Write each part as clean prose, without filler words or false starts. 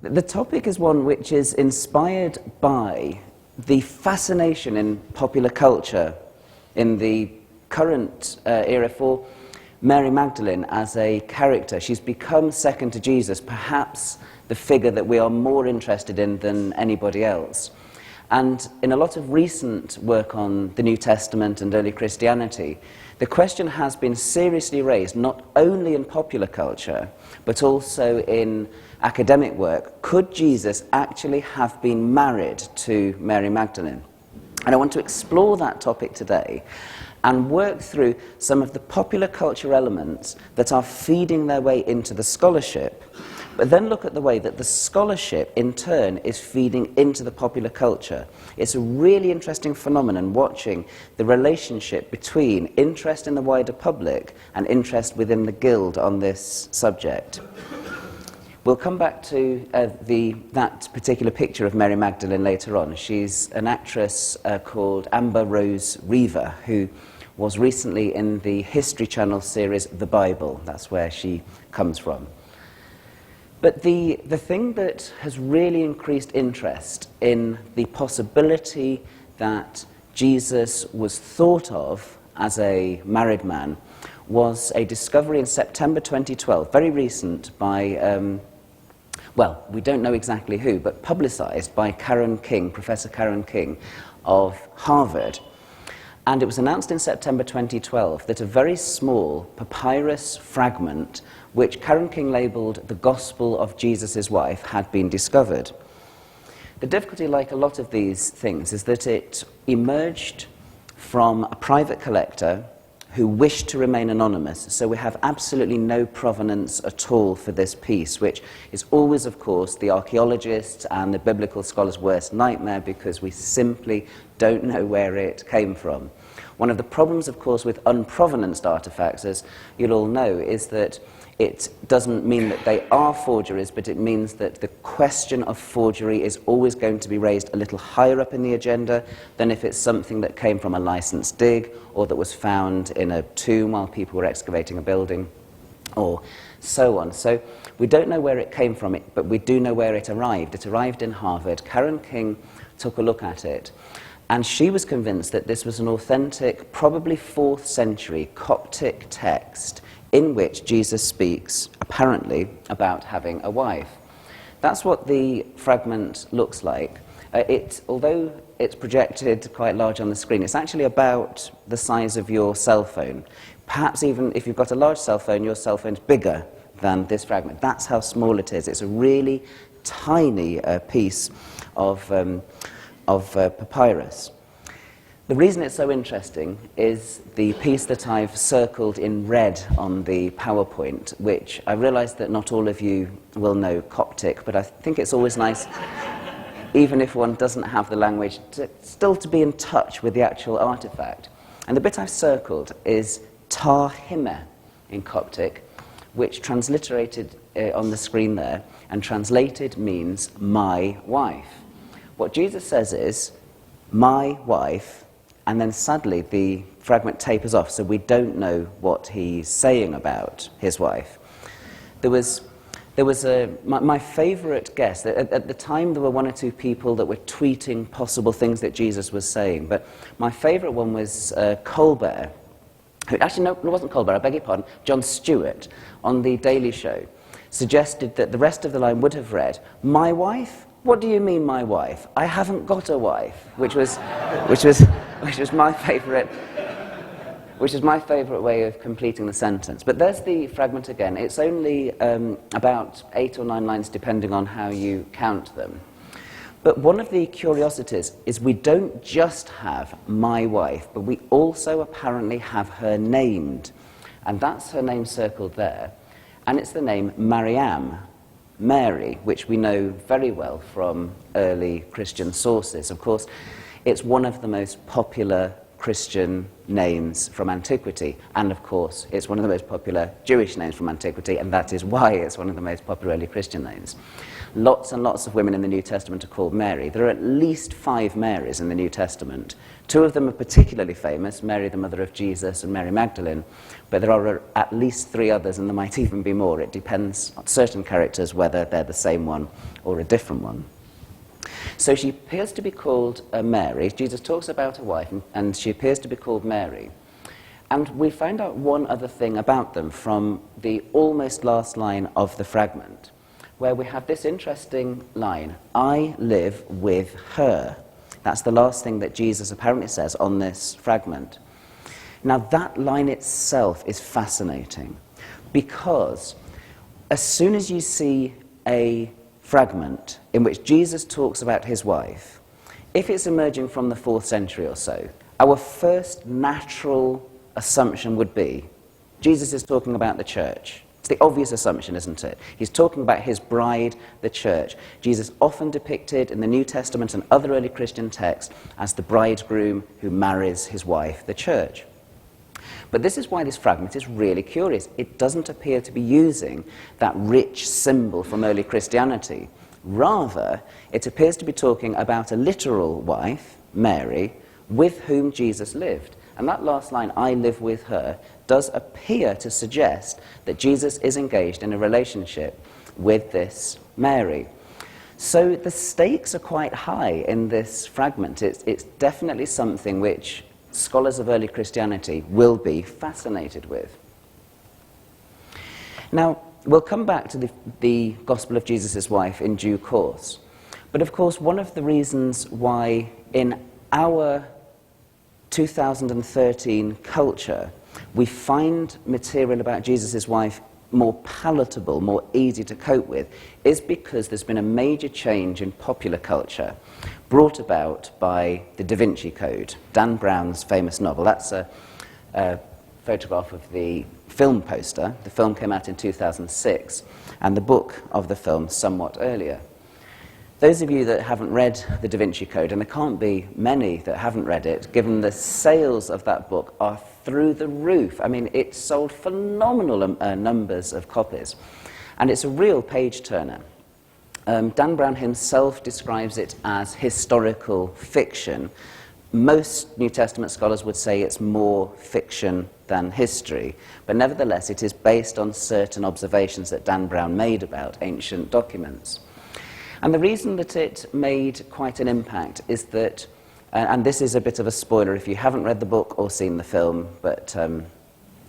The topic is one which is inspired by the fascination in popular culture in the current era for Mary Magdalene as a character. She's become second to Jesus, perhaps the figure that we are more interested in than anybody else. And in a lot of recent work on the New Testament and early Christianity, the question has been seriously raised, not only in popular culture, but also in academic work. Could Jesus actually have been married to Mary Magdalene? And I want to explore that topic today and work through some of the popular culture elements that are feeding their way into the scholarship, but then look at the way that the scholarship, in turn, is feeding into the popular culture. It's a really interesting phenomenon watching the relationship between interest in the wider public and interest within the guild on this subject. We'll come back to that particular picture of Mary Magdalene later on. She's an actress called Amber Rose Reaver, who was recently in the History Channel series The Bible. That's where she comes from. But the thing that has really increased interest in the possibility that Jesus was thought of as a married man was a discovery in September 2012, very recent, by, well, we don't know exactly who, but publicized by Karen King, Professor Karen King of Harvard. And it was announced in September 2012 that a very small papyrus fragment, which Karen King labelled the Gospel of Jesus' Wife, had been discovered. The difficulty, like a lot of these things, is that it emerged from a private collector who wished to remain anonymous, so we have absolutely no provenance at all for this piece, which is always, of course, the archaeologists and the biblical scholars' worst nightmare, because we simply don't know where it came from. One of the problems, of course, with unprovenanced artifacts, as you'll all know, is that it doesn't mean that they are forgeries, but it means that the question of forgery is always going to be raised a little higher up in the agenda than if it's something that came from a licensed dig or that was found in a tomb while people were excavating a building, or so on. So we don't know where it came from, but we do know where it arrived. It arrived in Harvard. Karen King took a look at it, and she was convinced that this was an authentic, probably 4th century Coptic text in which Jesus speaks, apparently, about having a wife. That's what the fragment looks like. Although it's projected quite large on the screen, it's actually about the size of your cell phone. Perhaps even if you've got a large cell phone, your cell phone's bigger than this fragment. That's how small it is. It's a really tiny piece of papyrus. The reason it's so interesting is the piece that I've circled in red on the PowerPoint, which I realise that not all of you will know Coptic, but I think it's always nice, even if one doesn't have the language, still to be in touch with the actual artifact. And the bit I've circled is Tahime in Coptic, which transliterated on the screen there, and translated means my wife. What Jesus says is, my wife, and then sadly the fragment tapers off, so we don't know what he's saying about his wife. There was my favourite guess. At the time there were 1 or 2 people that were tweeting possible things that Jesus was saying, but my favourite one was Colbert. Actually, no, it wasn't Colbert, I beg your pardon, Jon Stewart on The Daily Show suggested that the rest of the line would have read, my wife? What do you mean, my wife? I haven't got a wife, which was my favourite way of completing the sentence. But there's the fragment again. It's only about 8 or 9 lines, depending on how you count them. But one of the curiosities is we don't just have my wife, but we also apparently have her named, and that's her name circled there, and it's the name Mariam. Mary, which we know very well from early Christian sources. Of course, it's one of the most popular Christian names from antiquity. And of course, it's one of the most popular Jewish names from antiquity, and that is why it's one of the most popular early Christian names. Lots and lots of women in the New Testament are called Mary. There are at least 5 Marys in the New Testament. 2 of them are particularly famous, Mary, the mother of Jesus, and Mary Magdalene. But there are at least 3 others, and there might even be more. It depends on certain characters whether they're the same one or a different one. So she appears to be called Mary. Jesus talks about her wife, and she appears to be called Mary. And we find out one other thing about them from the almost last line of the fragment, where we have this interesting line, I live with her. That's the last thing that Jesus apparently says on this fragment. Now that line itself is fascinating, because as soon as you see a fragment in which Jesus talks about his wife, if it's emerging from the 4th century or so, our first natural assumption would be Jesus is talking about the church. It's the obvious assumption, isn't it? He's talking about his bride, the church. Jesus often depicted in the New Testament and other early Christian texts as the bridegroom who marries his wife, the church. But this is why this fragment is really curious. It doesn't appear to be using that rich symbol from early Christianity. Rather, it appears to be talking about a literal wife, Mary, with whom Jesus lived. And that last line, I live with her, does appear to suggest that Jesus is engaged in a relationship with this Mary. So the stakes are quite high in this fragment. It's definitely something which scholars of early Christianity will be fascinated with. Now, we'll come back to the Gospel of Jesus' wife in due course. But of course, one of the reasons why in our 2013 culture we find material about Jesus' wife more palatable, more easy to cope with, is because there's been a major change in popular culture brought about by the Da Vinci Code, Dan Brown's famous novel. That's a photograph of the film poster. The film came out in 2006, and the book of the film somewhat earlier. Those of you that haven't read the Da Vinci Code, and there can't be many that haven't read it, given the sales of that book are through the roof. I mean, it sold phenomenal numbers of copies, and it's a real page-turner. Dan Brown himself describes it as historical fiction. Most New Testament scholars would say it's more fiction than history, but nevertheless it is based on certain observations that Dan Brown made about ancient documents. And the reason that it made quite an impact is that, and this is a bit of a spoiler if you haven't read the book or seen the film, but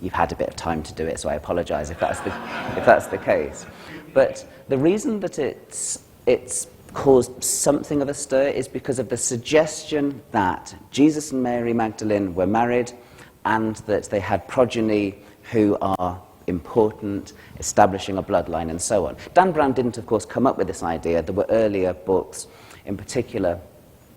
you've had a bit of time to do it, so I apologize if that's the case. But the reason that it's caused something of a stir is because of the suggestion that Jesus and Mary Magdalene were married and that they had progeny who are important, establishing a bloodline, and so on. Dan Brown didn't, of course, come up with this idea. There were earlier books, in particular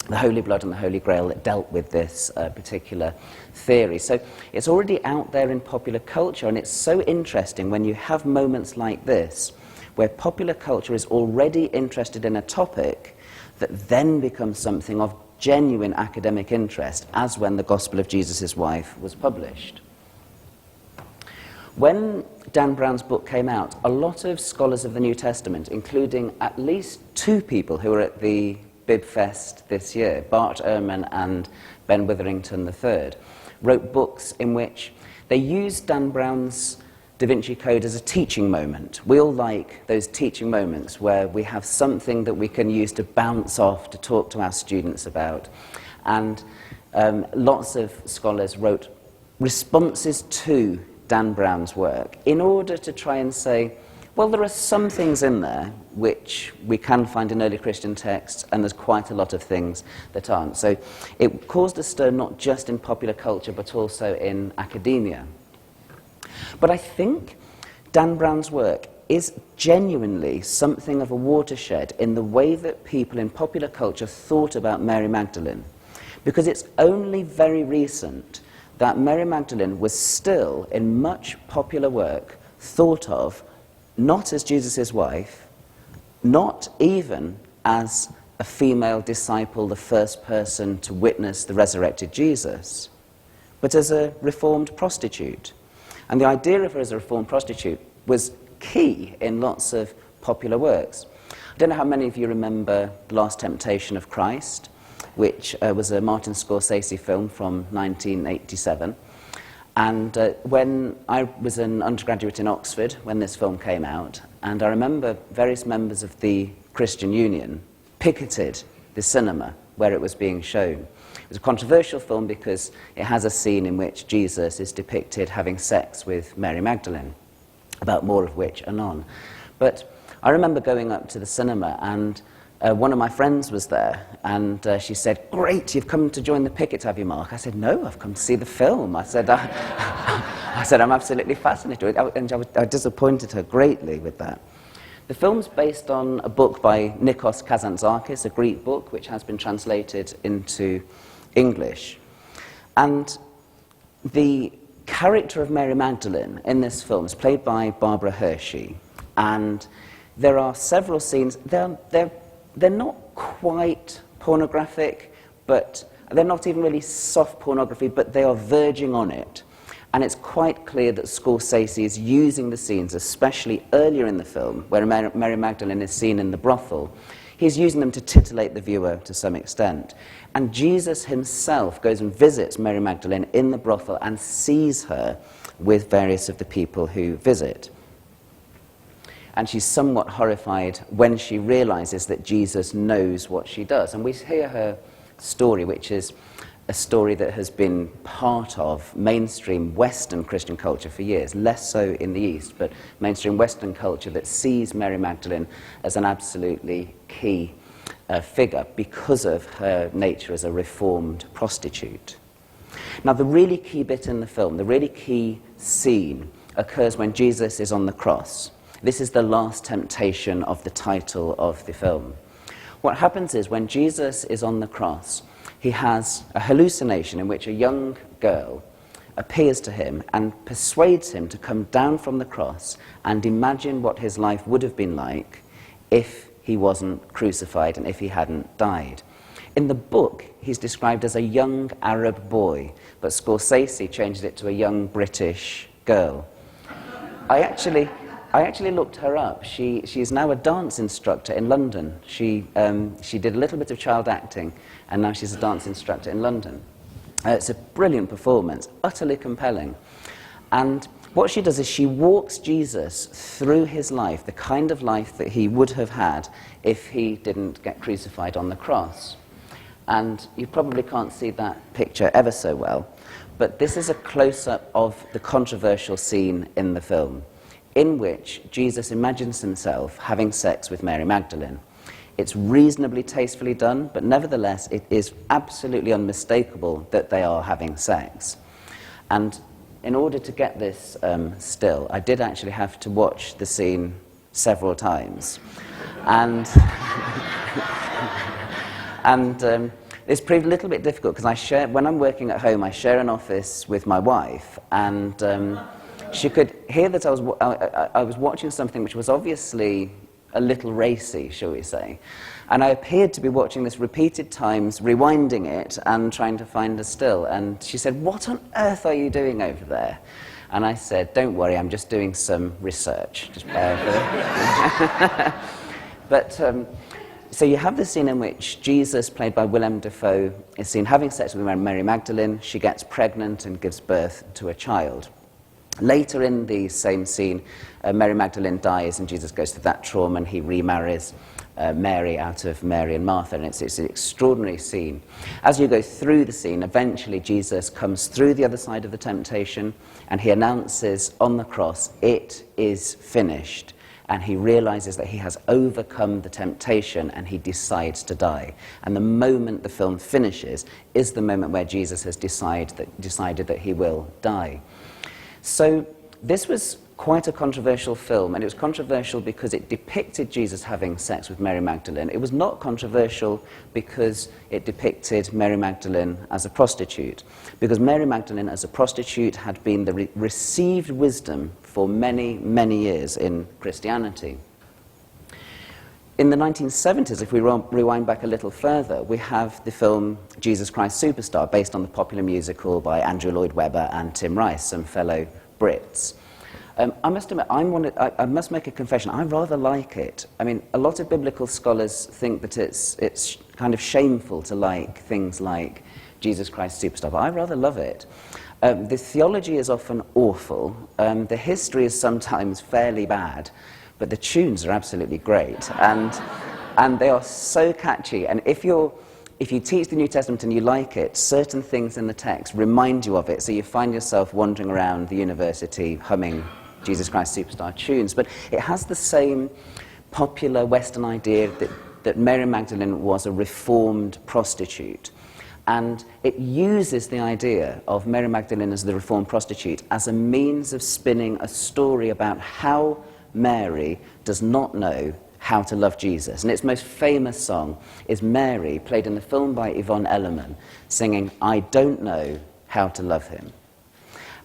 The Holy Blood and the Holy Grail, that dealt with this particular theory. So it's already out there in popular culture, and it's so interesting when you have moments like this, where popular culture is already interested in a topic that then becomes something of genuine academic interest, as when the Gospel of Jesus' wife was published. When Dan Brown's book came out, a lot of scholars of the New Testament, including at least 2 people who were at the Bib Fest this year, Bart Ehrman and Ben Witherington III, wrote books in which they used Dan Brown's Da Vinci Code as a teaching moment. We all like those teaching moments where we have something that we can use to bounce off, to talk to our students about. And lots of scholars wrote responses to Dan Brown's work in order to try and say, well, there are some things in there which we can find in early Christian texts, and there's quite a lot of things that aren't. So it caused a stir not just in popular culture, but also in academia. But I think Dan Brown's work is genuinely something of a watershed in the way that people in popular culture thought about Mary Magdalene, because it's only very recent that Mary Magdalene was still, in much popular work, thought of not as Jesus' wife, not even as a female disciple, the first person to witness the resurrected Jesus, but as a reformed prostitute. And the idea of her as a reformed prostitute was key in lots of popular works. I don't know how many of you remember The Last Temptation of Christ, which was a Martin Scorsese film from 1987. And when I was an undergraduate in Oxford when this film came out, and I remember various members of the Christian Union picketed the cinema where it was being shown. It was a controversial film because it has a scene in which Jesus is depicted having sex with Mary Magdalene, about more of which anon. But I remember going up to the cinema, and one of my friends was there, and she said, "Great, you've come to join the picket, have you, Mark?" I said, "No, I've come to see the film." I said, I'm absolutely fascinated. And I disappointed her greatly with that. The film's based on a book by Nikos Kazantzakis, a Greek book, which has been translated into English. And the character of Mary Magdalene in this film is played by Barbara Hershey. And there are several scenes. They're not quite pornographic, but they're not even really soft pornography, but they are verging on it. And it's quite clear that Scorsese is using the scenes, especially earlier in the film, where Mary Magdalene is seen in the brothel. He's using them to titillate the viewer to some extent. And Jesus himself goes and visits Mary Magdalene in the brothel and sees her with various of the people who visit. And she's somewhat horrified when she realizes that Jesus knows what she does. And we hear her story, which is a story that has been part of mainstream Western Christian culture for years, less so in the East, but mainstream Western culture that sees Mary Magdalene as an absolutely key figure because of her nature as a reformed prostitute. Now, the really key bit in the film, the really key scene, occurs when Jesus is on the cross. This is the last temptation of the title of the film. What happens is, when Jesus is on the cross, he has a hallucination in which a young girl appears to him and persuades him to come down from the cross and imagine what his life would have been like if he wasn't crucified and if he hadn't died. In the book, he's described as a young Arab boy, but Scorsese changed it to a young British girl. I actually looked her up. She's now a dance instructor in London. She did a little bit of child acting, and now she's a dance instructor in London. It's a brilliant performance, utterly compelling. And what she does is she walks Jesus through his life, the kind of life that he would have had if he didn't get crucified on the cross. And you probably can't see that picture ever so well, but this is a close-up of the controversial scene in the film, in which Jesus imagines himself having sex with Mary Magdalene. It's reasonably tastefully done, but nevertheless it is absolutely unmistakable that they are having sex. And in order to get this still, I did actually have to watch the scene several times. And it's proved a little bit difficult because when I'm working at home, I share an office with my wife, and she could hear that I was watching something which was obviously a little racy, shall we say. And I appeared to be watching this repeated times, rewinding it and trying to find a still. And she said, "What on earth are you doing over there?" And I said, "Don't worry, I'm just doing some research. Just bear with it." But so you have the scene in which Jesus, played by Willem Dafoe, is seen having sex with Mary Magdalene. She gets pregnant and gives birth to a child. Later in the same scene, Mary Magdalene dies, and Jesus goes through that trauma, and he remarries Mary out of Mary and Martha, and it's an extraordinary scene. As you go through the scene, eventually Jesus comes through the other side of the temptation, and he announces on the cross, "It is finished." And he realizes that he has overcome the temptation, and he decides to die. And the moment the film finishes is the moment where Jesus has decided that he will die. So this was quite a controversial film, and it was controversial because it depicted Jesus having sex with Mary Magdalene. It was not controversial because it depicted Mary Magdalene as a prostitute, because Mary Magdalene as a prostitute had been the received wisdom for many, many years in Christianity. in the 1970s, if we rewind back a little further, we have the film Jesus Christ Superstar, based on the popular musical by Andrew Lloyd Webber and Tim Rice, some fellow Brits. I must admit, I must make a confession, I rather like it. I mean, a lot of biblical scholars think that it's kind of shameful to like things like Jesus Christ Superstar, but I rather love it. The theology is often awful, the history is sometimes fairly bad, but the tunes are absolutely great, and they are so catchy. And if you teach the New Testament and you like it, certain things in the text remind you of it, so you find yourself wandering around the university humming Jesus Christ Superstar tunes. But it has the same popular Western idea that Mary Magdalene was a reformed prostitute. And it uses the idea of Mary Magdalene as the reformed prostitute as a means of spinning a story about how Mary does not know how to love Jesus. And its most famous song is Mary, played in the film by Yvonne Elliman, singing, "I don't know how to love him."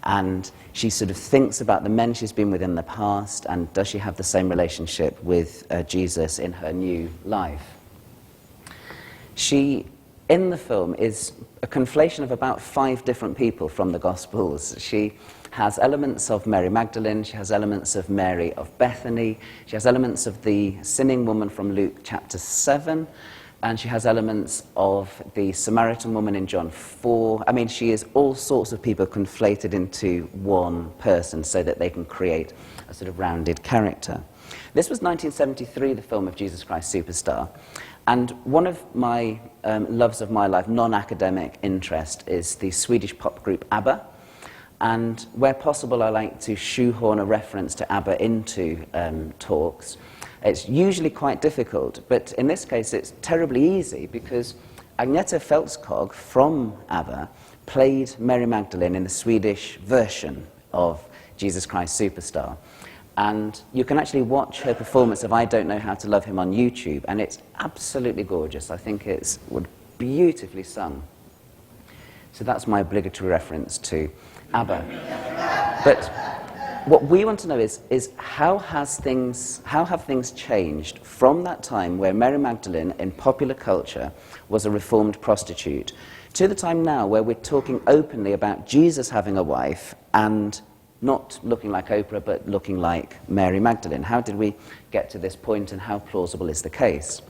And she sort of thinks about the men she's been with in the past, and does she have the same relationship with Jesus in her new life? She, in the film, is a conflation of about 5 different people from the Gospels. She has elements of Mary Magdalene, she has elements of Mary of Bethany, she has elements of the sinning woman from Luke chapter 7, and she has elements of the Samaritan woman in John 4. I mean, she is all sorts of people conflated into one person so that they can create a sort of rounded character. This was 1973, the film of Jesus Christ Superstar. And one of my loves of my life, non-academic interest, is the Swedish pop group ABBA. And where possible, I like to shoehorn a reference to ABBA into talks. It's usually quite difficult, but in this case it's terribly easy, because Agneta Fältskog from ABBA played Mary Magdalene in the Swedish version of Jesus Christ Superstar. And you can actually watch her performance of I Don't Know How to Love Him on YouTube, and it's absolutely gorgeous. I think it's beautifully sung. So that's my obligatory reference to ABBA. But what we want to know is how have things changed from that time where Mary Magdalene in popular culture was a reformed prostitute to the time now where we're talking openly about Jesus having a wife and not looking like Oprah, but looking like Mary Magdalene. How did we get to this point, and how plausible is the case?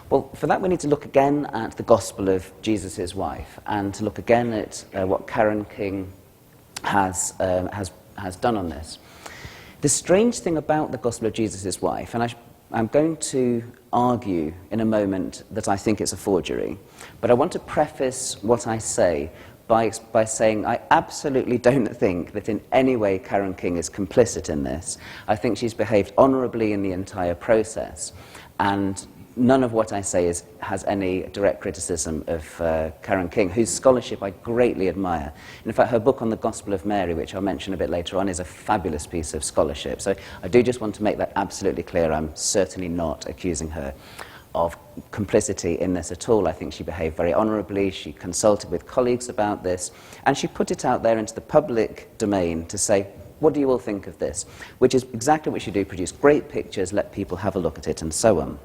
Well, for that we need to look again at the Gospel of Jesus' wife, and to look again at what Karen King has done on this. The strange thing about the Gospel of Jesus' wife, and I'm going to argue in a moment that I think it's a forgery, but I want to preface what I say by saying I absolutely don't think that in any way Karen King is complicit in this. I think she's behaved honourably in the entire process, and none of what I say has any direct criticism of Karen King, whose scholarship I greatly admire. In fact, her book on the Gospel of Mary, which I'll mention a bit later on, is a fabulous piece of scholarship. So I do just want to make that absolutely clear. I'm certainly not accusing her of complicity in this at all. I think she behaved very honourably, she consulted with colleagues about this, and she put it out there into the public domain to say, what do you all think of this? Which is exactly what she do, produce great pictures, let people have a look at it, and so on.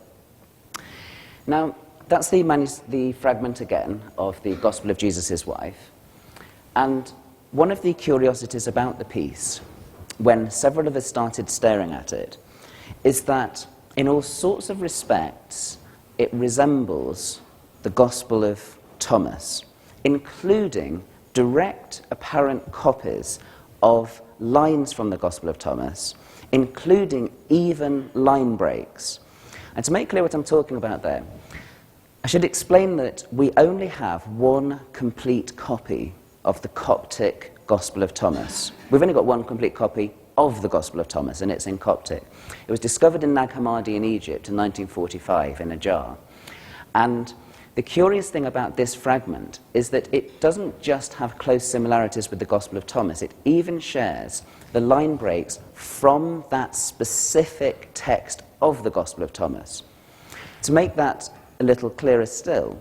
Now, that's the fragment again of the Gospel of Jesus' wife, and one of the curiosities about the piece, when several of us started staring at it, is that in all sorts of respects, it resembles the Gospel of Thomas, including direct apparent copies of lines from the Gospel of Thomas, including even line breaks. And to make clear what I'm talking about there, I should explain that we only have one complete copy of the Coptic Gospel of Thomas. We've only got one complete copy of the Gospel of Thomas, and it's in Coptic. It was discovered in Nag Hammadi in Egypt in 1945 in a jar. And the curious thing about this fragment is that it doesn't just have close similarities with the Gospel of Thomas, it even shares the line breaks from that specific text of the Gospel of Thomas. To make that a little clearer still,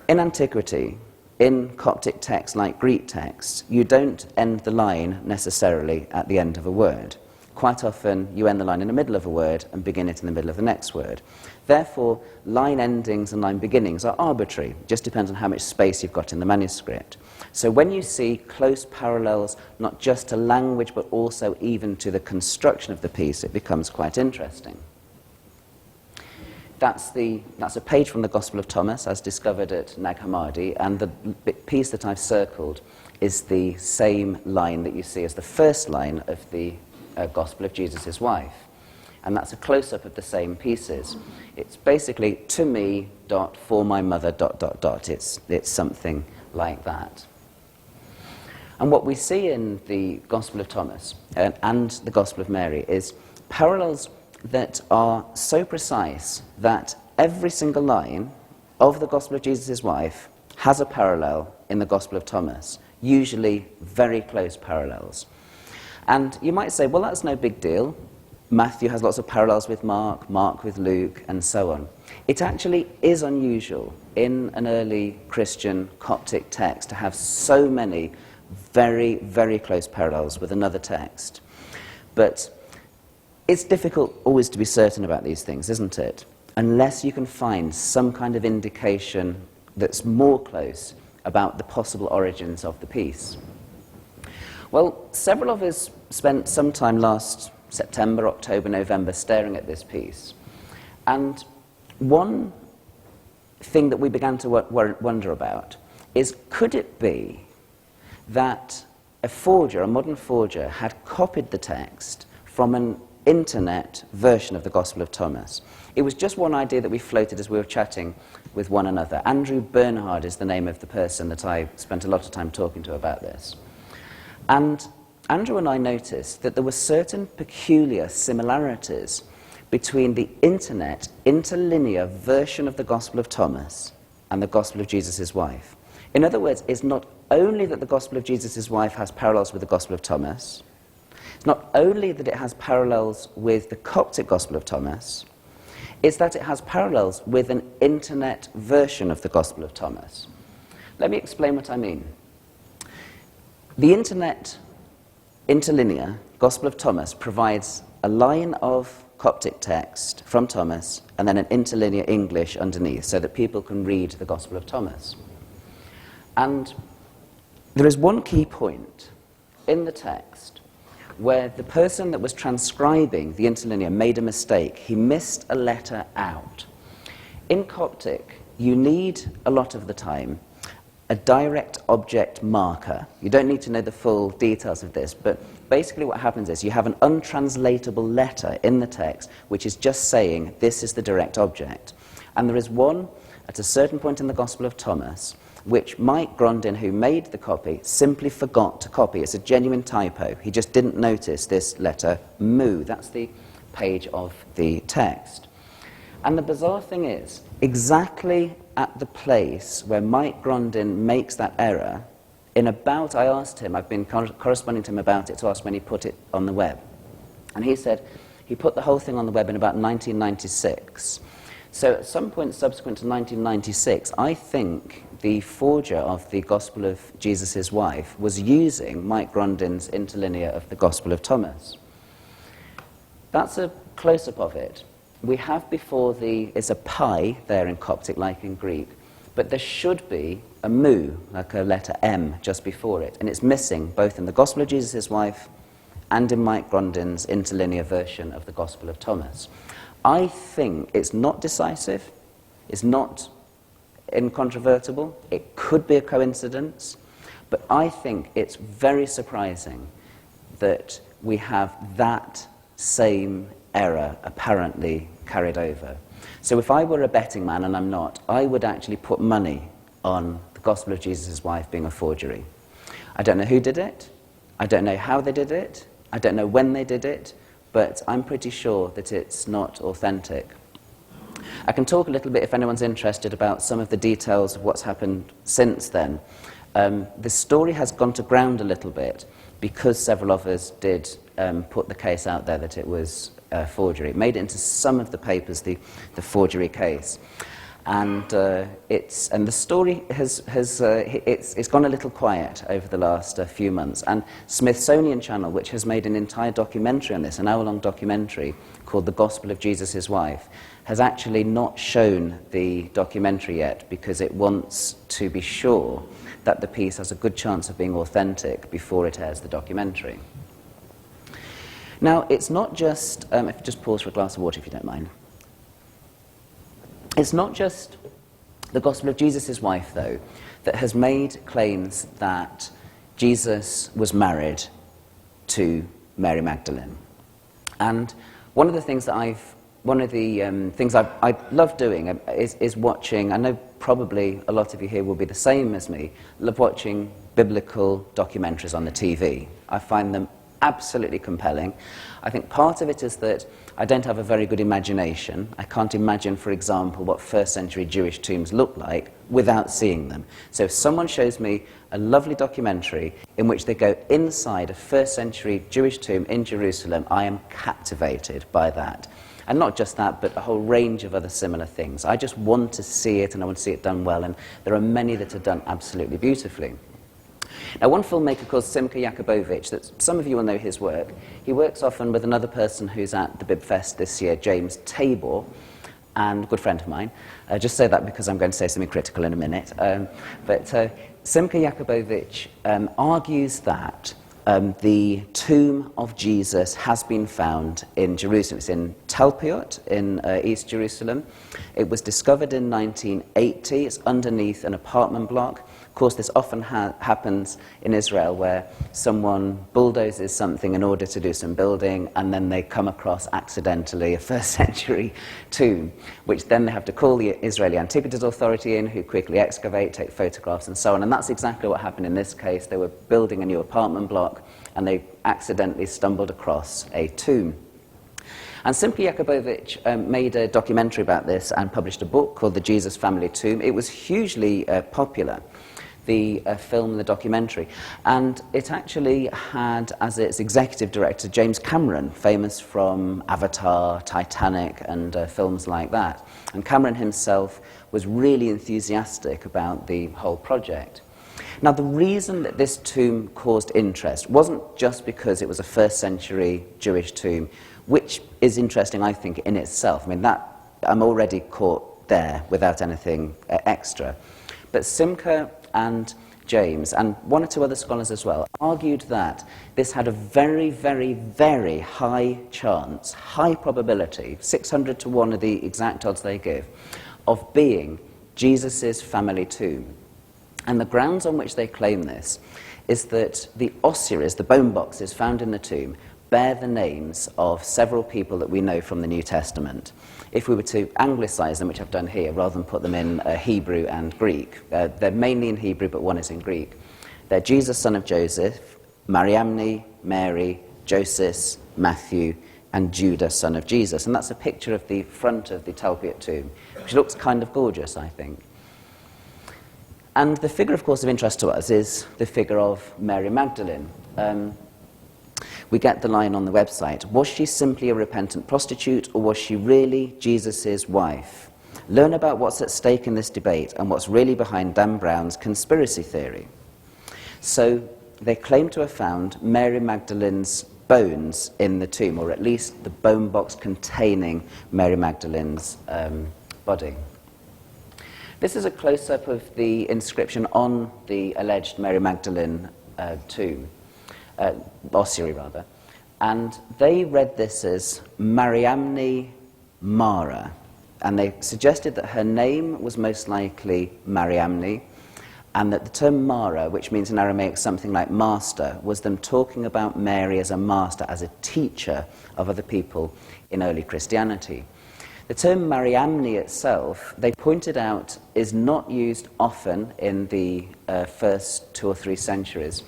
in antiquity, in Coptic texts like Greek texts, you don't end the line necessarily at the end of a word. quite often you end the line in the middle of a word and begin it in the middle of the next word. Therefore, line endings and line beginnings are arbitrary. It just depends on how much space you've got in the manuscript. So when you see close parallels, not just to language, but also even to the construction of the piece, it becomes quite interesting. That's a page from the Gospel of Thomas, as discovered at Nag Hammadi, and the piece that I've circled is the same line that you see as the first line of the Gospel of Jesus' wife. And that's a close-up of the same pieces. It's basically, to me, for my mother, ... It's something like that. And what we see in the Gospel of Thomas and the Gospel of Mary is parallels that are so precise that every single line of the Gospel of Jesus' wife has a parallel in the Gospel of Thomas, usually very close parallels. And you might say, well, that's no big deal. Matthew has lots of parallels with Mark, Mark with Luke, and so on. It actually is unusual in an early Christian Coptic text to have so many very, very close parallels with another text. But it's difficult always to be certain about these things, isn't it? Unless you can find some kind of indication that's more close about the possible origins of the piece. Well, several of us spent some time last September, October, November staring at this piece. And one thing that we began to wonder about is, could it be that a forger, a modern forger, had copied the text from an internet version of the Gospel of Thomas? It was just one idea that we floated as we were chatting with one another. Andrew Bernhard is the name of the person that I spent a lot of time talking to about this. And Andrew and I noticed that there were certain peculiar similarities between the internet, interlinear version of the Gospel of Thomas and the Gospel of Jesus' wife. In other words, it's not only that the Gospel of Jesus' wife has parallels with the Gospel of Thomas, it's not only that it has parallels with the Coptic Gospel of Thomas, it's that it has parallels with an internet version of the Gospel of Thomas. Let me explain what I mean. The internet interlinear Gospel of Thomas provides a line of Coptic text from Thomas and then an interlinear English underneath so that people can read the Gospel of Thomas. And there is one key point in the text where the person that was transcribing the interlinear made a mistake. He missed a letter out. In Coptic, you need a lot of the time a direct object marker. You don't need to know the full details of this, but basically what happens is you have an untranslatable letter in the text which is just saying this is the direct object. And there is one at a certain point in the Gospel of Thomas which Mike Grondin, who made the copy, simply forgot to copy. It's a genuine typo. He just didn't notice this letter mu. That's the page of the text. And the bizarre thing is, exactly at the place where Mike Grondin makes that error, I asked him, I've been corresponding to him about it to ask when he put it on the web. And he said he put the whole thing on the web in about 1996. So at some point subsequent to 1996, I think the forger of the Gospel of Jesus' wife was using Mike Grondin's interlinear of the Gospel of Thomas. That's a close-up of it. We have before it's a pi there in Coptic like in Greek, but there should be a mu, like a letter M, just before it, and it's missing both in the Gospel of Jesus' wife and in Mike Grondin's interlinear version of the Gospel of Thomas. I think it's not decisive, it's not incontrovertible, it could be a coincidence, but I think it's very surprising that we have that same error apparently carried over. So if I were a betting man, and I'm not, I would actually put money on the Gospel of Jesus' wife being a forgery. I don't know who did it, I don't know how they did it, I don't know when they did it, but I'm pretty sure that it's not authentic. I can talk a little bit, if anyone's interested, about some of the details of what's happened since then. The story has gone to ground a little bit because several of us did put the case out there that it was forgery. It made it into some of the papers, the forgery case. And the story it's gone a little quiet over the last few months. And Smithsonian Channel, which has made an entire documentary on this, an hour-long documentary called The Gospel of Jesus' Wife, has actually not shown the documentary yet because it wants to be sure that the piece has a good chance of being authentic before it airs the documentary. Now, it's not just, if you just pause for a glass of water if you don't mind. It's not just the Gospel of Jesus' Wife, though, that has made claims that Jesus was married to Mary Magdalene. And one of the things that I love doing is watching. I know probably a lot of you here will be the same as me. Love watching biblical documentaries on the TV. I find them absolutely compelling. I think part of it is that I don't have a very good imagination. I can't imagine, for example, what first century Jewish tombs look like without seeing them. So if someone shows me a lovely documentary in which they go inside a first century Jewish tomb in Jerusalem, I am captivated by that. And not just that, but a whole range of other similar things. I just want to see it, and I want to see it done well, and there are many that are done absolutely beautifully. Now, one filmmaker called Simcha Jakubowicz, that some of you will know his work. He works often with another person who's at the Bib Fest this year, James Tabor, and a good friend of mine. Just say that because I'm going to say something critical in a minute. But Simcha Jakubowicz argues that the tomb of Jesus has been found in Jerusalem. It's in Talpiot in East Jerusalem. It was discovered in 1980. It's underneath an apartment block. Of course, this often happens in Israel, where someone bulldozes something in order to do some building, and then they come across accidentally a first century tomb, which then they have to call the Israeli Antiquities Authority in, who quickly excavate, take photographs, and so on. And that's exactly what happened in this case. They were building a new apartment block, and they accidentally stumbled across a tomb. And Simcha Jakubowicz made a documentary about this and published a book called The Jesus Family Tomb. It was hugely popular, the film, the documentary. And it actually had as its executive director James Cameron, famous from Avatar, Titanic, and films like that. And Cameron himself was really enthusiastic about the whole project. Now, the reason that this tomb caused interest wasn't just because it was a first century Jewish tomb, which is interesting, I think, in itself. I mean, that I'm already caught there without anything extra. But Simcha and James, and one or two other scholars as well, argued that this had a very, very, very high chance, high probability, 600 to 1 are the exact odds they give, of being Jesus' family tomb. And the grounds on which they claim this is that the ossuaries, the bone boxes found in the tomb, bear the names of several people that we know from the New Testament. If we were to anglicize them, which I've done here, rather than put them in Hebrew and Greek, they're mainly in Hebrew, but one is in Greek. They're Jesus, son of Joseph, Mariamne, Mary, Joseph, Matthew, and Judah, son of Jesus. And that's a picture of the front of the Talpiot tomb, which looks kind of gorgeous, I think. And the figure, of course, of interest to us is the figure of Mary Magdalene. We get the line on the website, was she simply a repentant prostitute, or was she really Jesus' wife? Learn about what's at stake in this debate and what's really behind Dan Brown's conspiracy theory. So they claim to have found Mary Magdalene's bones in the tomb, or at least the bone box containing Mary Magdalene's body. This is a close-up of the inscription on the alleged Mary Magdalene tomb. Ossuary rather, and they read this as Mariamne Mara, and they suggested that her name was most likely Mariamne, and that the term Mara, which means in Aramaic something like master, was them talking about Mary as a master, as a teacher of other people in early Christianity. The term Mariamne itself, they pointed out, is not used often in the first 2 or 3 centuries,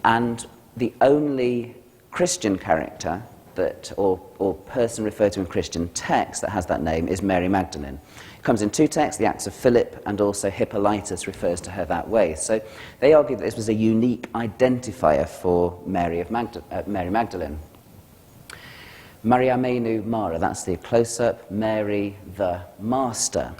and the only Christian character that, or person referred to in Christian text that has that name is Mary Magdalene. It comes in 2 texts, the Acts of Philip, and also Hippolytus refers to her that way. So they argue that this was a unique identifier for Mary Magdalene. Mariamenu Mara, that's the close-up, Mary the Master.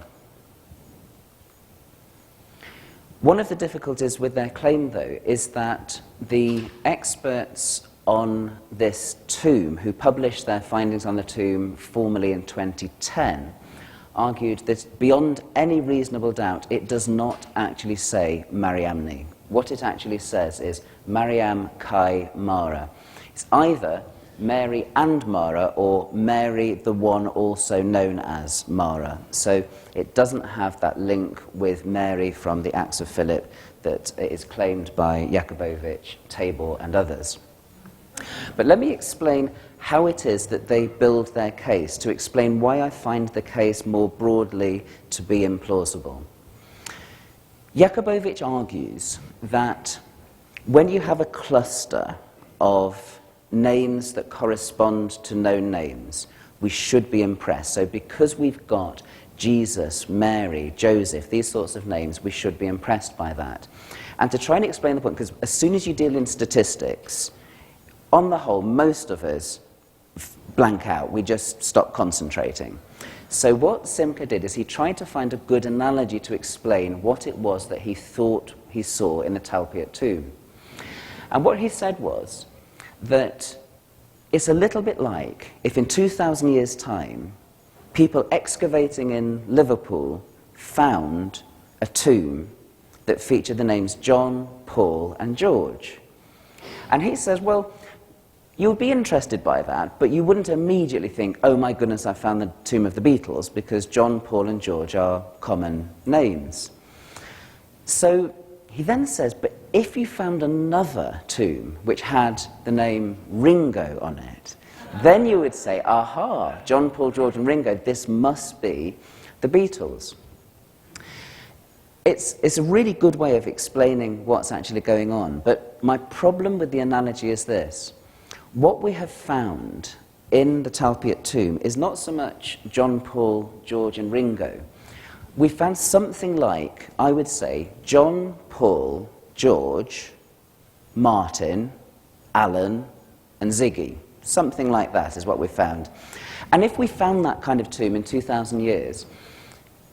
One of the difficulties with their claim, though, is that the experts on this tomb, who published their findings on the tomb formally in 2010, argued that beyond any reasonable doubt, it does not actually say Mariamne. What it actually says is Mariam Kai Mara. It's either Mary and Mara, or Mary, the one also known as Mara. So it doesn't have that link with Mary from the Acts of Philip that is claimed by Jakubowicz, Tabor, and others. But let me explain how it is that they build their case, to explain why I find the case more broadly to be implausible. Jakubowicz argues that when you have a cluster of names that correspond to known names, we should be impressed. So because we've got Jesus, Mary, Joseph, these sorts of names, we should be impressed by that. And to try and explain the point, because as soon as you deal in statistics, on the whole, most of us blank out. We just stop concentrating. So what Simca did is he tried to find a good analogy to explain what it was that he thought he saw in the Talpiot tomb. And what he said was that it's a little bit like if in 2,000 years' time, people excavating in Liverpool found a tomb that featured the names John, Paul, and George. And he says, well, you would be interested by that, but you wouldn't immediately think, oh my goodness, I found the tomb of the Beatles, because John, Paul, and George are common names. So he then says, but if you found another tomb which had the name Ringo on it, then you would say, aha, John, Paul, George, and Ringo, this must be the Beatles. It's a really good way of explaining what's actually going on, but my problem with the analogy is this. What we have found in the Talpiot tomb is not so much John, Paul, George, and Ringo. We found something like, I would say, John, Paul, George, Martin, Alan, and Ziggy. Something like that is what we found. And if we found that kind of tomb in 2,000 years,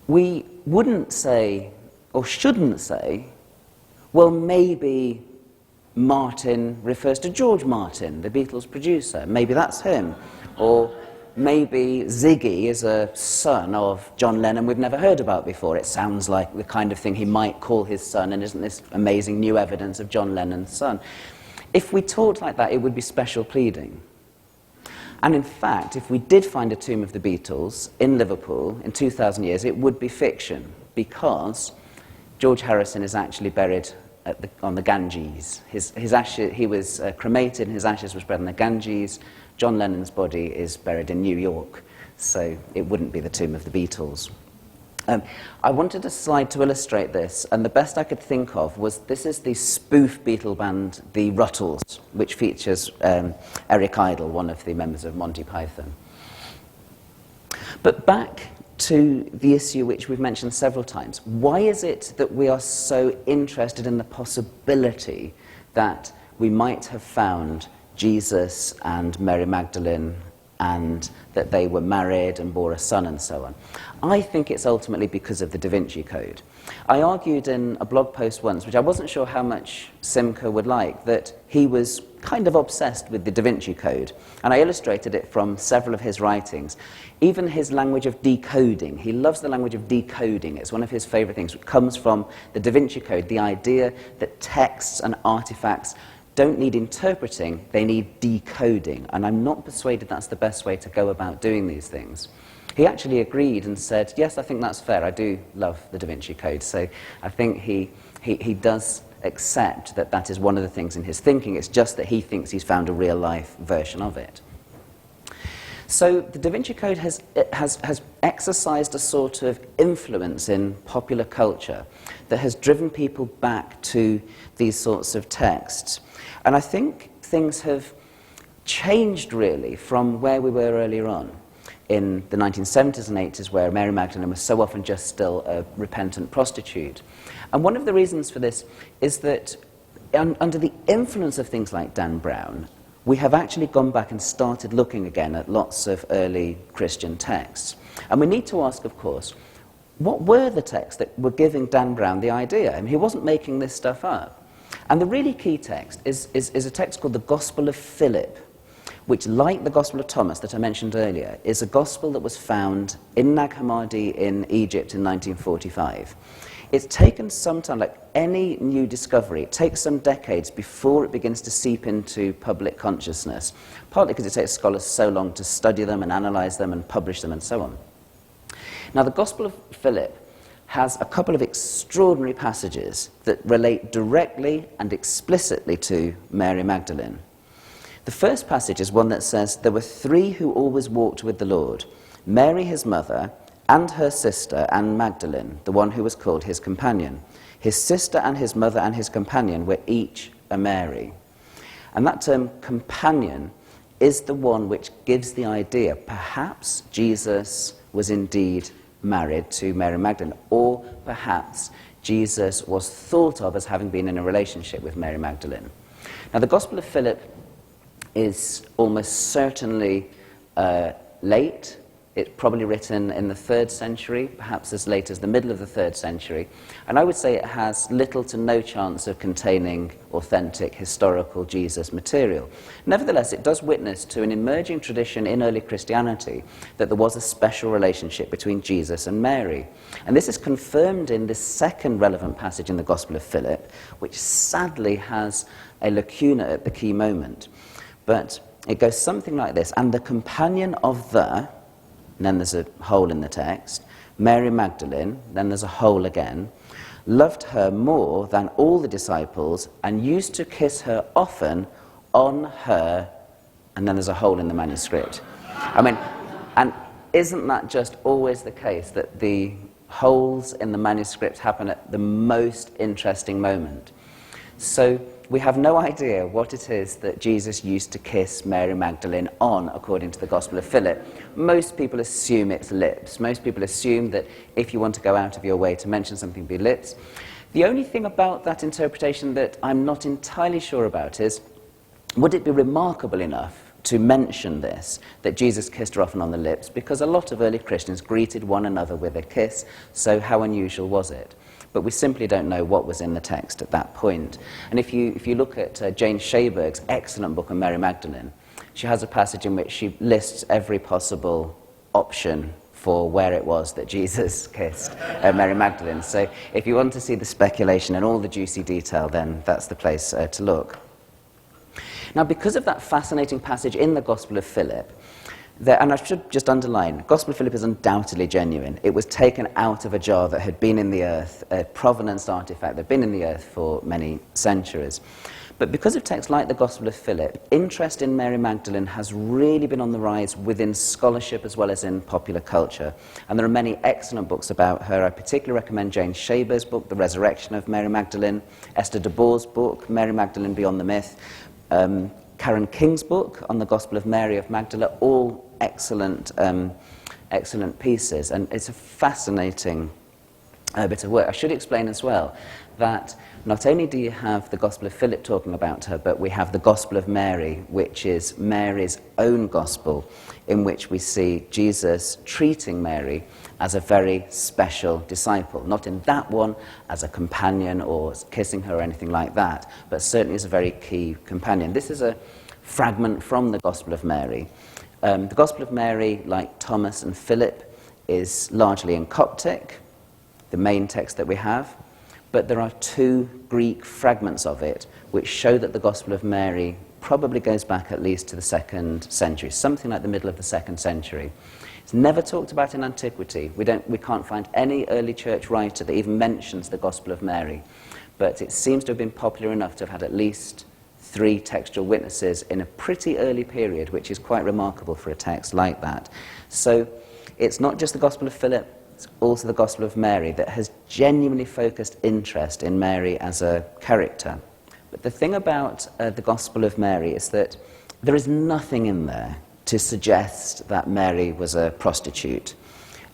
we wouldn't say, or shouldn't say, well, maybe Martin refers to George Martin, the Beatles producer. Maybe that's him. Or maybe Ziggy is a son of John Lennon we've never heard about before. It sounds like the kind of thing he might call his son, and isn't this amazing new evidence of John Lennon's son? If we talked like that, it would be special pleading. And in fact, if we did find a tomb of the Beatles in Liverpool in 2,000 years, it would be fiction, because George Harrison is actually buried on the Ganges. His ashes, he was cremated, and his ashes were spread on the Ganges. John Lennon's body is buried in New York, so it wouldn't be the tomb of the Beatles. I wanted a slide to illustrate this, and the best I could think of was, this is the spoof Beatle band, the Ruttles, which features Eric Idle, one of the members of Monty Python. But back to the issue which we've mentioned several times. Why is it that we are so interested in the possibility that we might have found Jesus and Mary Magdalene, and that they were married and bore a son and so on? I think it's ultimately because of the Da Vinci Code. I argued in a blog post once, which I wasn't sure how much Simca would like, that he was kind of obsessed with the Da Vinci Code, and I illustrated it from several of his writings. Even his language of decoding. He loves the language of decoding. It's one of his favorite things. It comes from the Da Vinci Code, the idea that texts and artifacts don't need interpreting, they need decoding. And I'm not persuaded that's the best way to go about doing these things. He actually agreed and said, yes, I think that's fair. I do love the Da Vinci Code. So I think he does accept that that is one of the things in his thinking. It's just that he thinks he's found a real-life version of it. So the Da Vinci Code has exercised a sort of influence in popular culture that has driven people back to these sorts of texts. And I think things have changed really from where we were earlier on in the 1970s and 80s, where Mary Magdalene was so often just still a repentant prostitute. And one of the reasons for this is that under the influence of things like Dan Brown, we have actually gone back and started looking again at lots of early Christian texts. And we need to ask, of course, what were the texts that were giving Dan Brown the idea? I mean, he wasn't making this stuff up. And the really key text is a text called the Gospel of Philip, which, like the Gospel of Thomas that I mentioned earlier, is a gospel that was found in Nag Hammadi in Egypt in 1945. It's taken some time, like any new discovery, it takes some decades before it begins to seep into public consciousness, partly because it takes scholars so long to study them and analyse them and publish them and so on. Now, the Gospel of Philip has a couple of extraordinary passages that relate directly and explicitly to Mary Magdalene. The first passage is one that says, "There were three who always walked with the Lord, Mary his mother, and her sister, and Magdalene, the one who was called his companion. His sister and his mother and his companion were each a Mary." And that term companion is the one which gives the idea perhaps Jesus was indeed married to Mary Magdalene, or perhaps Jesus was thought of as having been in a relationship with Mary Magdalene. Now, the Gospel of Philip is almost certainly late. It's probably written in the 3rd century, perhaps as late as the middle of the 3rd century. And I would say it has little to no chance of containing authentic historical Jesus material. Nevertheless, it does witness to an emerging tradition in early Christianity that there was a special relationship between Jesus and Mary. And this is confirmed in the second relevant passage in the Gospel of Philip, which sadly has a lacuna at the key moment. But it goes something like this: "And the companion of the," and then there's a hole in the text, "Mary Magdalene," then there's a hole again, "loved her more than all the disciples and used to kiss her often on her," and then there's a hole in the manuscript. I mean, and isn't that just always the case, that the holes in the manuscript happen at the most interesting moment? So we have no idea what it is that Jesus used to kiss Mary Magdalene on, according to the Gospel of Philip. Most people assume it's lips. Most people assume that if you want to go out of your way to mention something, be lips. The only thing about that interpretation that I'm not entirely sure about is, would it be remarkable enough to mention this, that Jesus kissed her often on the lips? Because a lot of early Christians greeted one another with a kiss, so how unusual was it? But we simply don't know what was in the text at that point. And if you look at Jane Shaberg's excellent book on Mary Magdalene, she has a passage in which she lists every possible option for where it was that Jesus kissed Mary Magdalene. So if you want to see the speculation and all the juicy detail, then that's the place to look. Now, because of that fascinating passage in the Gospel of Philip, and I should just underline, Gospel of Philip is undoubtedly genuine. It was taken out of a jar that had been in the earth, a provenance artifact that had been in the earth for many centuries. But because of texts like the Gospel of Philip, interest in Mary Magdalene has really been on the rise within scholarship as well as in popular culture. And there are many excellent books about her. I particularly recommend Jane Shaber's book, The Resurrection of Mary Magdalene, Esther de Boer's book, Mary Magdalene Beyond the Myth, Karen King's book on the Gospel of Mary of Magdala, all excellent pieces, and it's a fascinating bit of work. I should explain as well that not only do you have the Gospel of Philip talking about her, but we have the Gospel of Mary, which is Mary's own gospel, in which we see Jesus treating Mary as a very special disciple. Not in that one as a companion or kissing her or anything like that, but certainly as a very key companion. This is a fragment from the Gospel of Mary. The Gospel of Mary, like Thomas and Philip, is largely in Coptic, the main text that we have, but there are two Greek fragments of it which show that the Gospel of Mary probably goes back at least to the 2nd century, something like the middle of the 2nd century. It's never talked about in antiquity. We can't find any early church writer that even mentions the Gospel of Mary, but it seems to have been popular enough to have had at least 3 textual witnesses in a pretty early period, which is quite remarkable for a text like that. So it's not just the Gospel of Philip, it's also the Gospel of Mary that has genuinely focused interest in Mary as a character. But the thing about the Gospel of Mary is that there is nothing in there to suggest that Mary was a prostitute.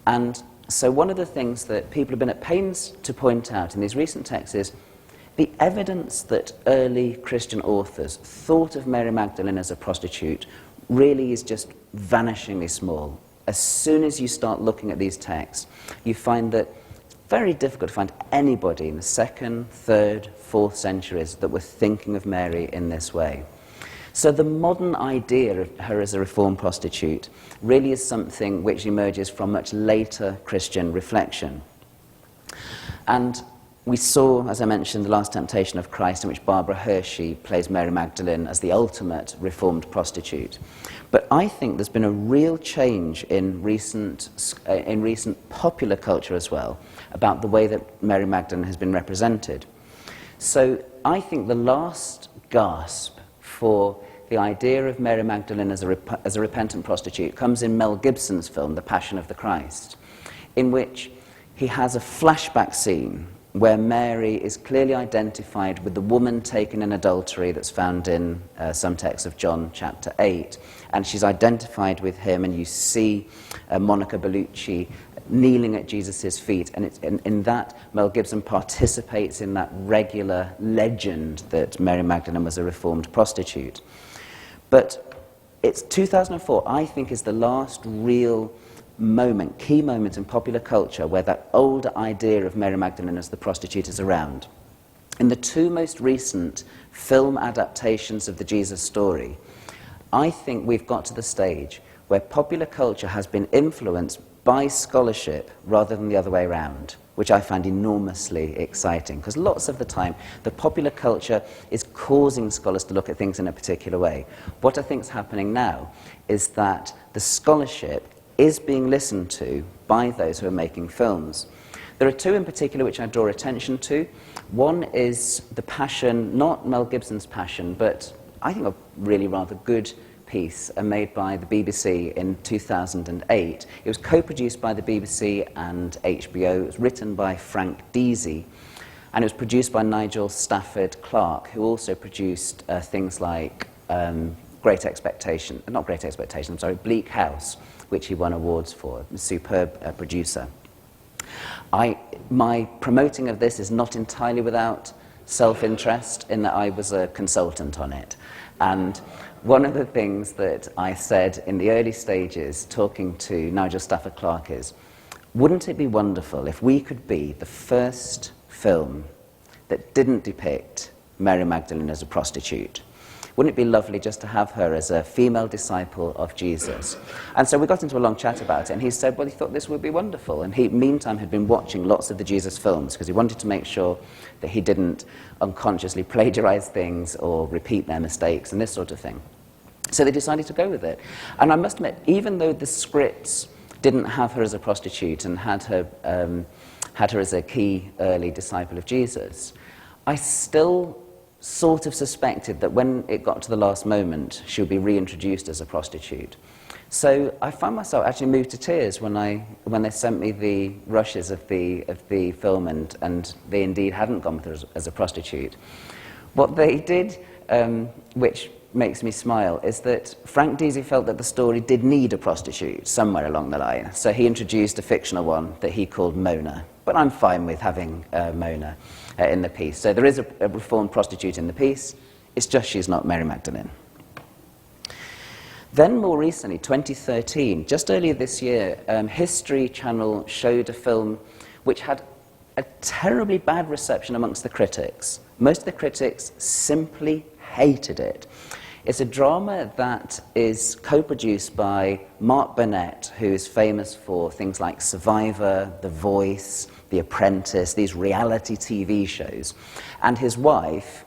And so one of the things that people have been at pains to point out in these recent texts is the evidence that early Christian authors thought of Mary Magdalene as a prostitute really is just vanishingly small. as soon as you start looking at these texts, you find that it's very difficult to find anybody in the 2nd, 3rd, 4th centuries that were thinking of Mary in this way. So the modern idea of her as a reformed prostitute really is something which emerges from much later Christian reflection. And we saw, as I mentioned, The Last Temptation of Christ, in which Barbara Hershey plays Mary Magdalene as the ultimate reformed prostitute. But I think there's been a real change in recent popular culture as well about the way that Mary Magdalene has been represented. So I think the last gasp for the idea of Mary Magdalene as a repentant prostitute comes in Mel Gibson's film, The Passion of the Christ, in which he has a flashback scene where Mary is clearly identified with the woman taken in adultery that's found in some texts of John chapter 8. And she's identified with him, and you see Monica Bellucci kneeling at Jesus' feet. And it's in that, Mel Gibson participates in that regular legend that Mary Magdalene was a reformed prostitute. But it's 2004, I think, is the last real moment, key moment in popular culture where that older idea of Mary Magdalene as the prostitute is around. In the 2 most recent film adaptations of the Jesus story, I think we've got to the stage where popular culture has been influenced by scholarship rather than the other way around, which I find enormously exciting, because lots of the time the popular culture is causing scholars to look at things in a particular way. What I think is happening now is that the scholarship is being listened to by those who are making films. There are 2 in particular which I draw attention to. One is The Passion, not Mel Gibson's Passion, but I think a really rather good piece made by the BBC in 2008. It was co-produced by the BBC and HBO. It was written by Frank Deasy, and it was produced by Nigel Stafford Clark, who also produced things like Bleak House, which he won awards for. A superb producer. My promoting of this is not entirely without self-interest, in that I was a consultant on it. And one of the things that I said in the early stages, talking to Nigel Stafford Clark, is, wouldn't it be wonderful if we could be the first film that didn't depict Mary Magdalene as a prostitute? Wouldn't it be lovely just to have her as a female disciple of Jesus? And so we got into a long chat about it, and he said, well, he thought this would be wonderful. And he, meantime, had been watching lots of the Jesus films, because he wanted to make sure that he didn't unconsciously plagiarize things or repeat their mistakes and this sort of thing. So they decided to go with it. And I must admit, even though the scripts didn't have her as a prostitute and had her as a key early disciple of Jesus, I still sort of suspected that when it got to the last moment, she would be reintroduced as a prostitute. So I found myself actually moved to tears when they sent me the rushes of the film, and they indeed hadn't gone with her as a prostitute. What they did, which makes me smile, is that Frank Deasy felt that the story did need a prostitute somewhere along the line. So he introduced a fictional one that he called Mona. But I'm fine with having Mona in the piece. So there is a reformed prostitute in the piece. It's just she's not Mary Magdalene. Then more recently, 2013, just earlier this year, History Channel showed a film which had a terribly bad reception amongst the critics. Most of the critics simply hated it. It's a drama that is co-produced by Mark Burnett, who is famous for things like Survivor, The Voice, The Apprentice, these reality TV shows, and his wife,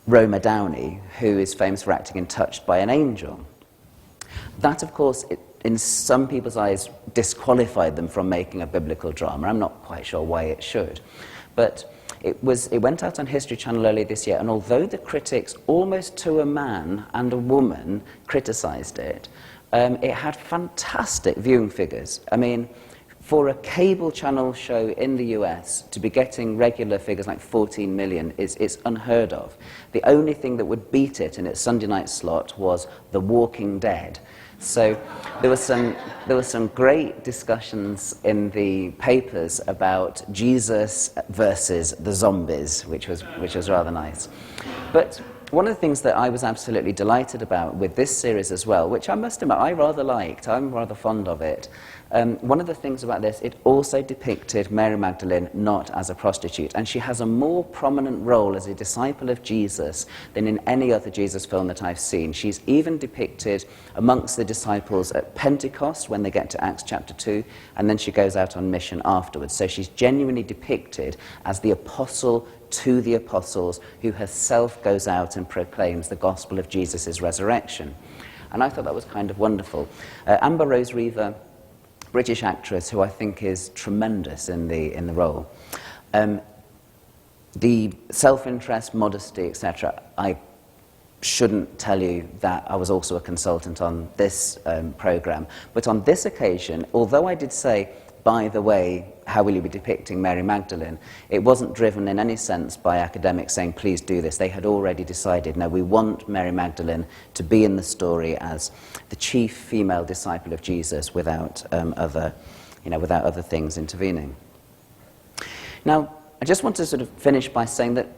Roma Downey, who is famous for acting in Touched by an Angel. That, of course, in some people's eyes, disqualified them from making a biblical drama. I'm not quite sure why it should. But it went out on History Channel earlier this year, and although the critics, almost to a man and a woman, criticised it, it had fantastic viewing figures. I mean, for a cable channel show in the US to be getting regular figures like 14 million is unheard of. The only thing that would beat it in its Sunday night slot was The Walking Dead. So there was some great discussions in the papers about Jesus versus the zombies, which was rather nice. But one of the things that I was absolutely delighted about with this series as well, which I must admit I rather liked, I'm rather fond of it, one of the things about this, it also depicted Mary Magdalene not as a prostitute, and she has a more prominent role as a disciple of Jesus than in any other Jesus film that I've seen. She's even depicted amongst the disciples at Pentecost when they get to Acts chapter 2, and then she goes out on mission afterwards. So she's genuinely depicted as the apostle to the apostles who herself goes out and proclaims the gospel of Jesus' resurrection. And I thought that was kind of wonderful. Amber Rose Reaver, British actress who I think is tremendous in the role. The self-interest, modesty, etc. I shouldn't tell you that I was also a consultant on this programme, but on this occasion, although I did say, by the way, how will you be depicting Mary Magdalene, it wasn't driven in any sense by academics saying, please do this. They had already decided, no, we want Mary Magdalene to be in the story as the chief female disciple of Jesus without other things intervening. Now, I just want to sort of finish by saying that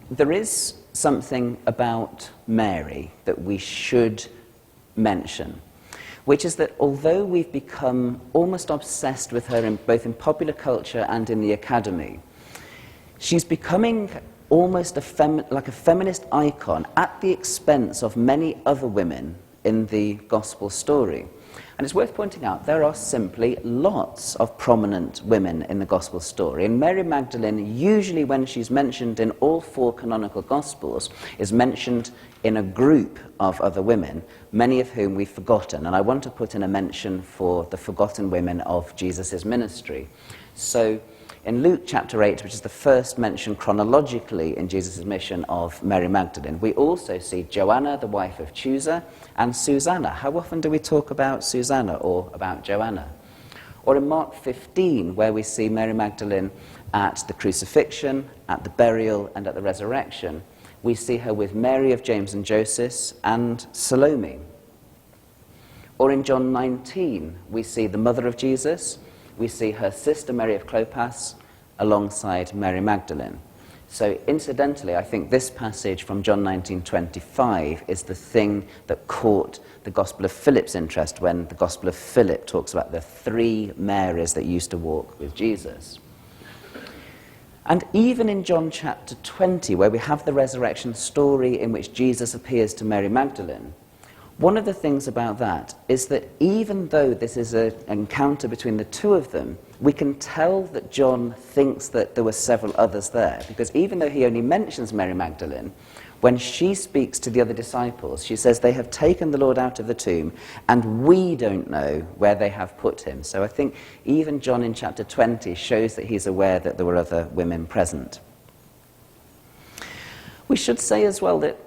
there is something about Mary that we should mention, which is that although we've become almost obsessed with her both in popular culture and in the academy, she's becoming almost like a feminist icon at the expense of many other women in the gospel story. And it's worth pointing out there are simply lots of prominent women in the gospel story. And Mary Magdalene, usually when she's mentioned in all 4 canonical gospels, is mentioned in a group of other women, many of whom we've forgotten. And I want to put in a mention for the forgotten women of Jesus' ministry. So in Luke chapter 8, which is the first mention chronologically in Jesus' mission of Mary Magdalene, we also see Joanna, the wife of Chusa, and Susanna. How often do we talk about Susanna or about Joanna? Or in Mark 15, where we see Mary Magdalene at the crucifixion, at the burial, and at the resurrection, we see her with Mary of James and Joseph and Salome. Or in John 19, we see the mother of Jesus, we see her sister Mary of Clopas alongside Mary Magdalene. So incidentally, I think this passage from John 19:25 is the thing that caught the Gospel of Philip's interest when the Gospel of Philip talks about the 3 Marys that used to walk with Jesus. And even in John chapter 20, where we have the resurrection story in which Jesus appears to Mary Magdalene, one of the things about that is that even though this is an encounter between the 2 of them, we can tell that John thinks that there were several others there, because even though he only mentions Mary Magdalene, when she speaks to the other disciples, she says, they have taken the Lord out of the tomb, and we don't know where they have put him. So I think even John in chapter 20 shows that he's aware that there were other women present. We should say as well that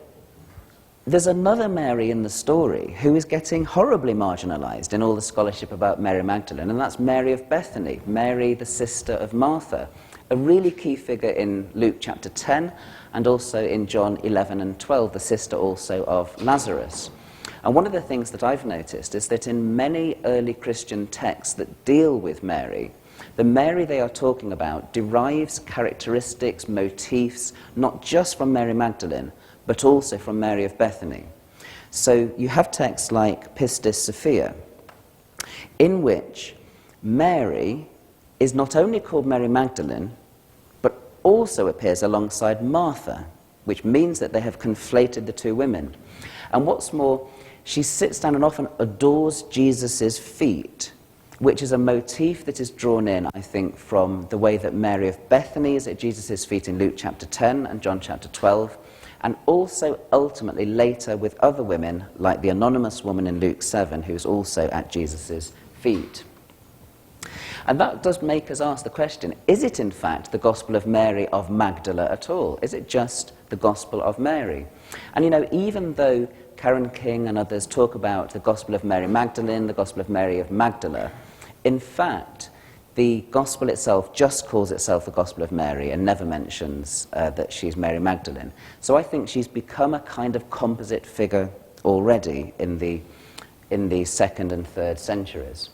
there's another Mary in the story who is getting horribly marginalized in all the scholarship about Mary Magdalene, and that's Mary of Bethany, Mary, the sister of Martha, a really key figure in Luke chapter 10 and also in John 11 and 12, the sister also of Lazarus. And one of the things that I've noticed is that in many early Christian texts that deal with Mary, the Mary they are talking about derives characteristics, motifs, not just from Mary Magdalene, but also from Mary of Bethany. So you have texts like Pistis Sophia, in which Mary is not only called Mary Magdalene, but also appears alongside Martha, which means that they have conflated the 2 women. And what's more, she sits down and often adores Jesus' feet, which is a motif that is drawn in, I think, from the way that Mary of Bethany is at Jesus' feet in Luke chapter 10 and John chapter 12, and also ultimately later with other women, like the anonymous woman in Luke 7, who's also at Jesus' feet. And that does make us ask the question, is it in fact the Gospel of Mary of Magdala at all? Is it just the Gospel of Mary? And you know, even though Karen King and others talk about the Gospel of Mary Magdalene, the Gospel of Mary of Magdala, in fact, the Gospel itself just calls itself the Gospel of Mary and never mentions that she's Mary Magdalene. So I think she's become a kind of composite figure already in the 2nd and 3rd centuries.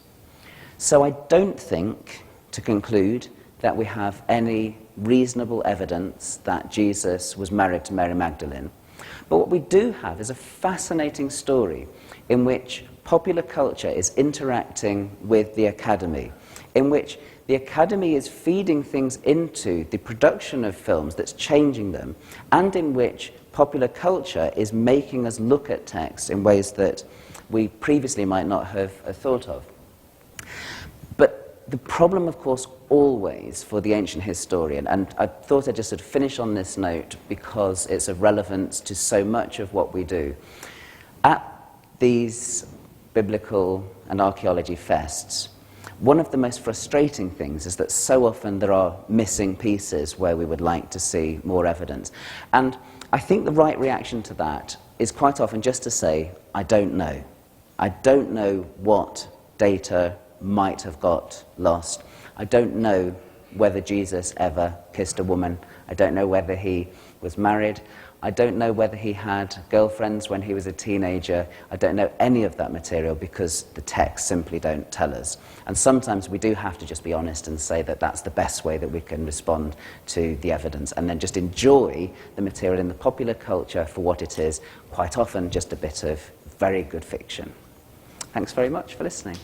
So I don't think, to conclude, that we have any reasonable evidence that Jesus was married to Mary Magdalene. But what we do have is a fascinating story in which popular culture is interacting with the academy, in which the academy is feeding things into the production of films that's changing them, and in which popular culture is making us look at text in ways that we previously might not have thought of. But the problem, of course, always for the ancient historian, and I thought I'd just sort of finish on this note because it's of relevance to so much of what we do. At these biblical and archaeology fests, one of the most frustrating things is that so often there are missing pieces where we would like to see more evidence. And I think the right reaction to that is quite often just to say, I don't know. I don't know what data might have got lost. I don't know whether Jesus ever kissed a woman. I don't know whether he was married. I don't know whether he had girlfriends when he was a teenager. I don't know any of that material because the texts simply don't tell us. And sometimes we do have to just be honest and say that that's the best way that we can respond to the evidence, and then just enjoy the material in the popular culture for what it is, quite often just a bit of very good fiction. Thanks very much for listening.